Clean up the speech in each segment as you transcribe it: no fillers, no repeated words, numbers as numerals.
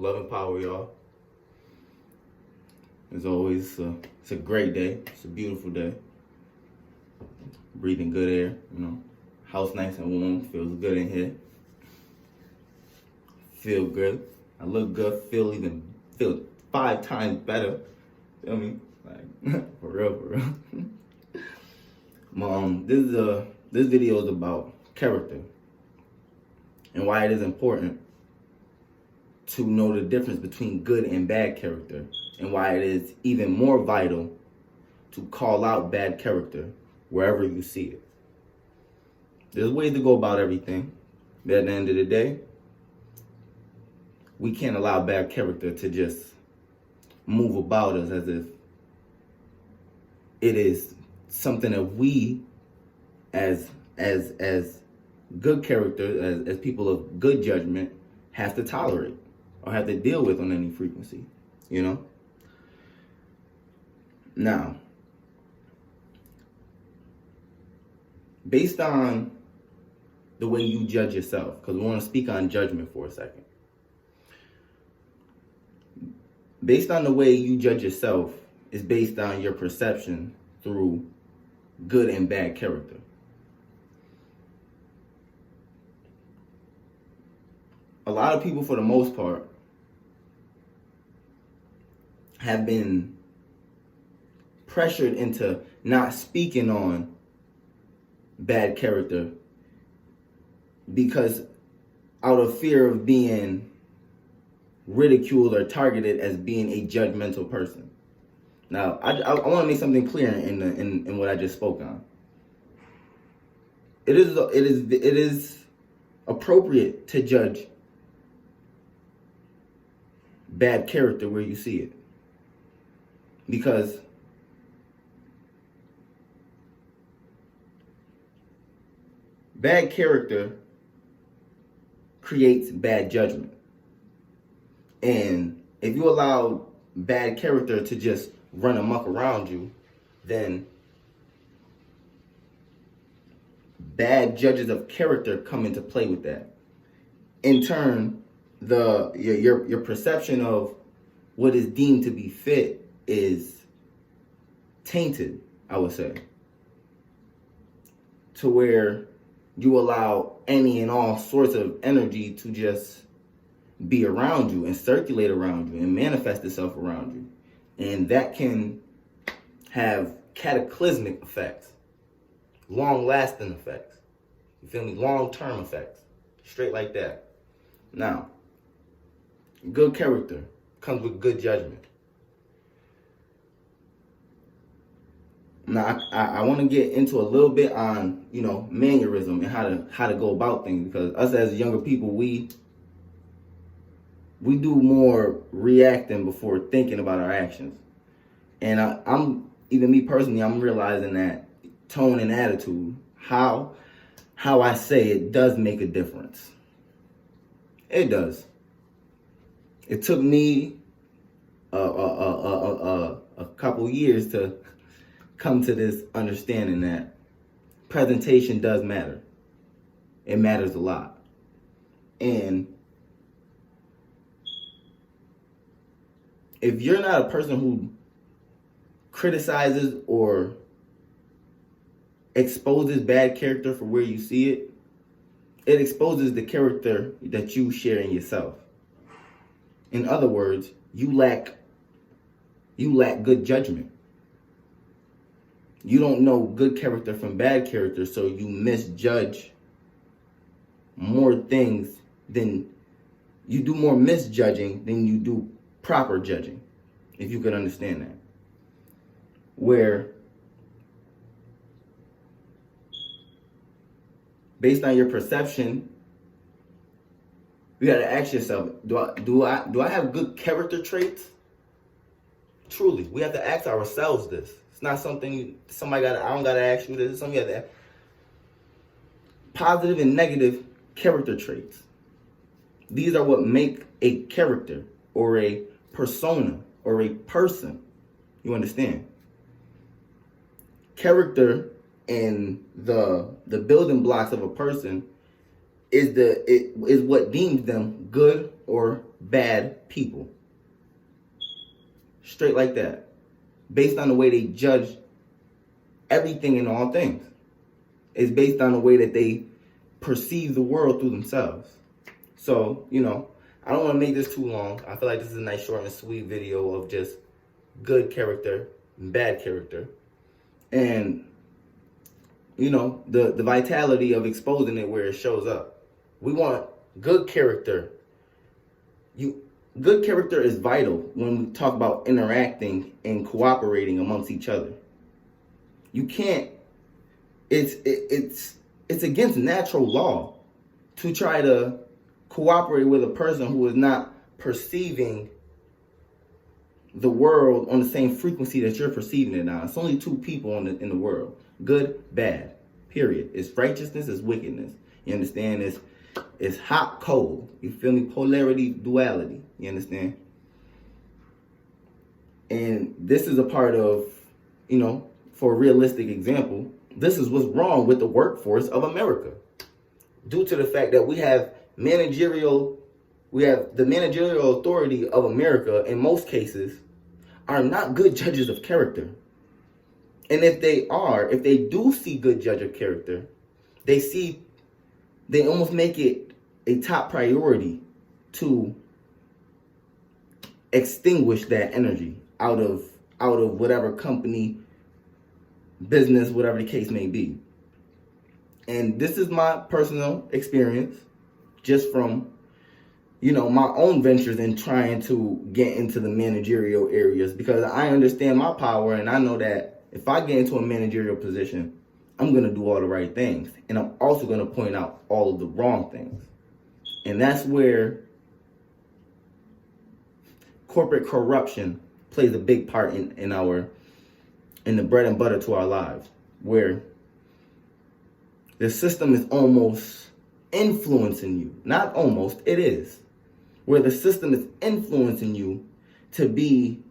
Love and power, y'all. As always, it's a great day. It's a beautiful day. Breathing good air, House nice and warm. Feels good in here. Feel good. I look good. Feel 5 times better. Feel me? Like for real. This video is about character and why it is important to know the difference between good and bad character, and why it is even more vital to call out bad character wherever you see it. There's ways to go about everything, but at the end of the day, we can't allow bad character to just move about us as if it is something that we as good character, as people of good judgment, have to tolerate or have to deal with on any frequency, Now, based on the way you judge yourself, because we want to speak on judgment for a second. Based on the way you judge yourself is based on your perception through good and bad character. A lot of people, for the most part, have been pressured into not speaking on bad character because out of fear of being ridiculed or targeted as being a judgmental person. Now, I want to make something clear in what I just spoke on. It is appropriate to judge bad character where you see it, because bad character creates bad judgment. And if you allow bad character to just run amok around you, then bad judges of character come into play with that. In turn, your perception of what is deemed to be fit is tainted, I would say, to where you allow any and all sorts of energy to just be around you and circulate around you and manifest itself around you. And that can have cataclysmic effects, long-lasting effects. You feel me? Long-term effects. Straight like that. Now, good character comes with good judgment. Now, I want to get into a little bit on, mannerism and how to go about things, because us as younger people, we do more reacting before thinking about our actions. And even me personally, I'm realizing that tone and attitude, how I say it, does make a difference. It does. It took me a couple years to come to this understanding that presentation does matter. It matters a lot. And if you're not a person who criticizes or exposes bad character for where you see it, it exposes the character that you share in yourself. In other words, you lack good judgment. You don't know good character from bad character, so you misjudge more things than you do, more misjudging than you do proper judging, if you could understand that. Where, based on your perception, you got to ask yourself, do I have good character traits? Truly, we have to ask ourselves this. It's not something I don't got to ask you this. It's something you have to ask. Positive and negative character traits. These are what make a character or a persona or a person. You understand? Character and the building blocks of a person is what deems them good or bad people. Straight like that. Based on the way they judge everything and all things. It's based on the way that they perceive the world through themselves. So, I don't want to make this too long. I feel like this is a nice short and sweet video of just good character and bad character. And, the vitality of exposing it where it shows up. We want good character. Good character is vital when we talk about interacting and cooperating amongst each other. You can't, it's against natural law to try to cooperate with a person who is not perceiving the world on the same frequency that you're perceiving it on. It's only two people in the world. Good, bad, period. It's righteousness, it's wickedness. You understand? It's hot, cold. You feel me? Polarity, duality. You understand? And this is a part of, for a realistic example, this is what's wrong with the workforce of America. Due to the fact that we have the managerial authority of America, in most cases, are not good judges of character. And if they do see good judge of character, they almost make it a top priority to extinguish that energy out of whatever company, business, whatever the case may be. And this is my personal experience just from, my own ventures in trying to get into the managerial areas, because I understand my power and I know that if I get into a managerial position, I'm going to do all the right things. And I'm also going to point out all of the wrong things. And that's where corporate corruption plays a big part in the bread and butter to our lives, where the system is almost influencing you. Not almost, it is. Where the system is influencing you to be,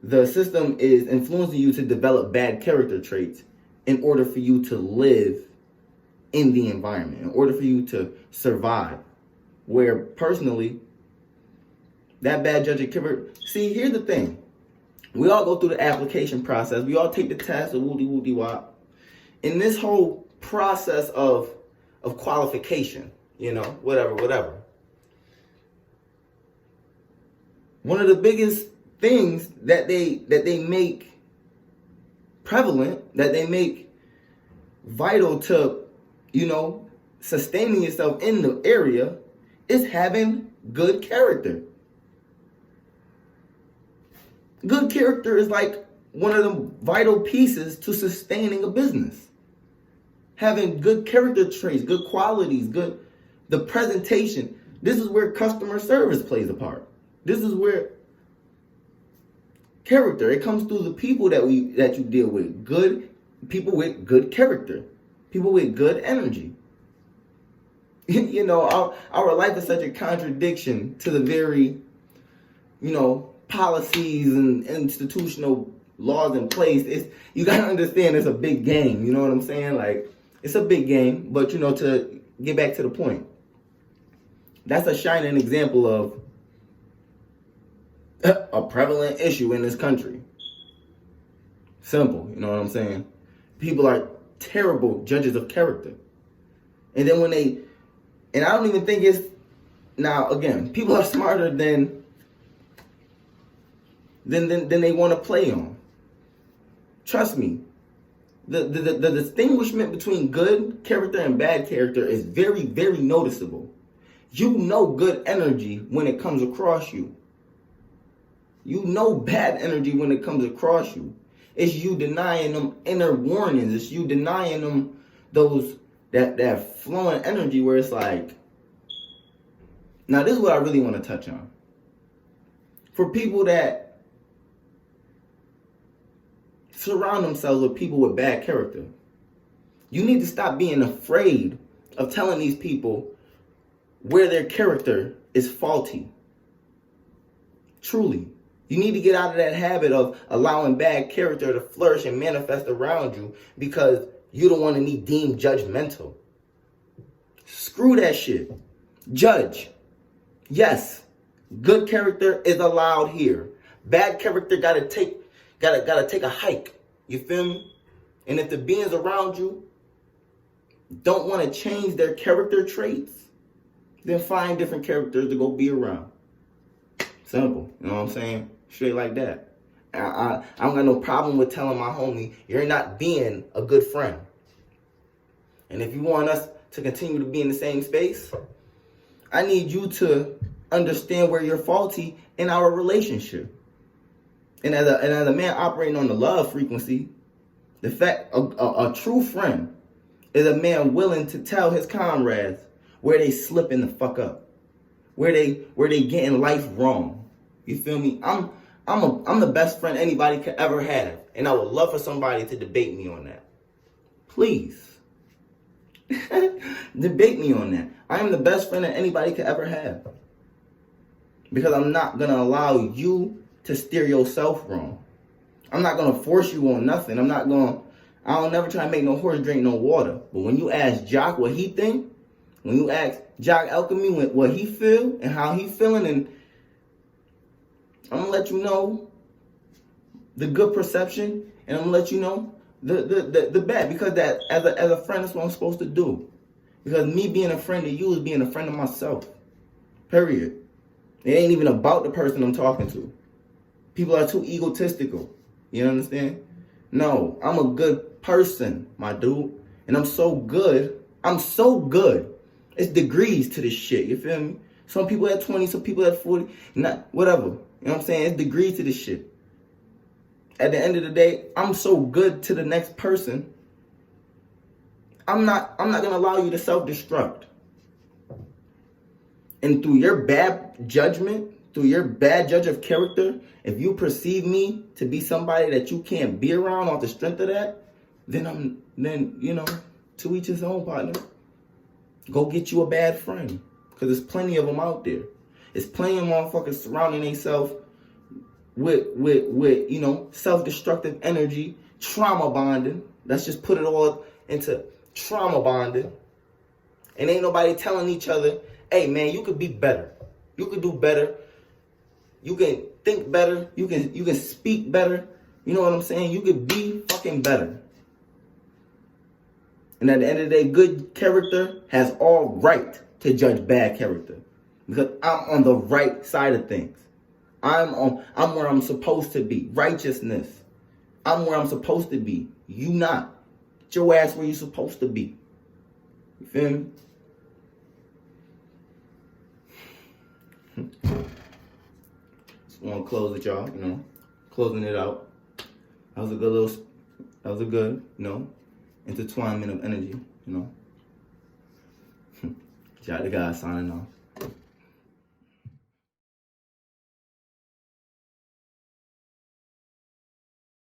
the system is influencing you to develop bad character traits in order for you to live in the environment, in order for you to survive. Where personally, that bad judging character, see, here's the thing. We all go through the application process. We all take the test, woody wop. In this whole process of qualification, whatever. One of the biggest things that they make prevalent, that they make vital to, sustaining yourself in the area, is having good character. Good character is like one of the vital pieces to sustaining a business. Having good character traits, good qualities, the presentation. This is where customer service plays a part. This is where character, it comes through the people that you deal with. Good people with good character. People with good energy. Our life is such a contradiction to the very, policies and institutional laws in place. You got to understand it's a big game. You know what I'm saying? Like, it's a big game, but, to get back to the point, that's a shining example of a prevalent issue in this country. Simple, you know what I'm saying? People are terrible judges of character. And then and I don't even think it's, now again, people are smarter than they want to play on. Trust me, the distinguishment between good character and bad character is very, very noticeable. You know good energy when it comes across you. You know bad energy when it comes across you. It's you denying them inner warnings. It's you denying them that flowing energy where it's like. Now this is what I really want to touch on. For people that surround themselves with people with bad character, you need to stop being afraid of telling these people where their character is faulty. Truly. You need to get out of that habit of allowing bad character to flourish and manifest around you because you don't want to be deemed judgmental. Screw that shit. Judge. Yes, good character is allowed here. Bad character gotta take a hike. You feel me? And if the beings around you don't want to change their character traits, then find different characters to go be around. Simple. You know what I'm saying? Straight like that. I don't got no problem with telling my homie, you're not being a good friend. And if you want us to continue to be in the same space, I need you to understand where you're faulty in our relationship. And as a man operating on the love frequency, the fact a true friend is a man willing to tell his comrades where they slipping the fuck up, where they getting life wrong. You feel me? I'm the best friend anybody could ever have, and I would love for somebody to debate me on that. Please. Debate me on that. I am the best friend that anybody could ever have. Because I'm not going to allow you to steer yourself wrong. I'm not going to force you on nothing. I don't never try to make no horse drink no water. But when you ask Jock what he think, when you ask Jock Alchemy what he feel and how he feeling, and I'm going to let you know the good perception, and I'm going to let you know the bad, because that as a friend, that's what I'm supposed to do. Because me being a friend to you is being a friend of myself. Period. It ain't even about the person I'm talking to. People are too egotistical. You understand? No, I'm a good person, my dude. And I'm so good. It's degrees to this shit. You feel me? Some people at 20, some people at 40. Not whatever. You know what I'm saying? It's degrees to this shit. At the end of the day, I'm so good to the next person. I'm not gonna allow you to self-destruct. And through your bad judgment, through your bad judge of character, if you perceive me to be somebody that you can't be around off the strength of that, then you know, to each his own, partner. Go get you a bad friend, because there's plenty of them out there. There's plenty of motherfuckers surrounding themselves with you know, self-destructive energy, trauma bonding. Let's just put it all into trauma bonding. And ain't nobody telling each other, hey man, you could be better. You could do better. You can think better. You can speak better. You know what I'm saying? You could be fucking better. And at the end of the day, good character has all right to judge bad character. Because I'm on the right side of things. I'm where I'm supposed to be. Righteousness. I'm where I'm supposed to be. You not. Get your ass where you're supposed to be. You feel me? Just want to close it, y'all. You know, closing it out. That was a good, you know, intertwinement of energy. You know, Jack the guy signing off.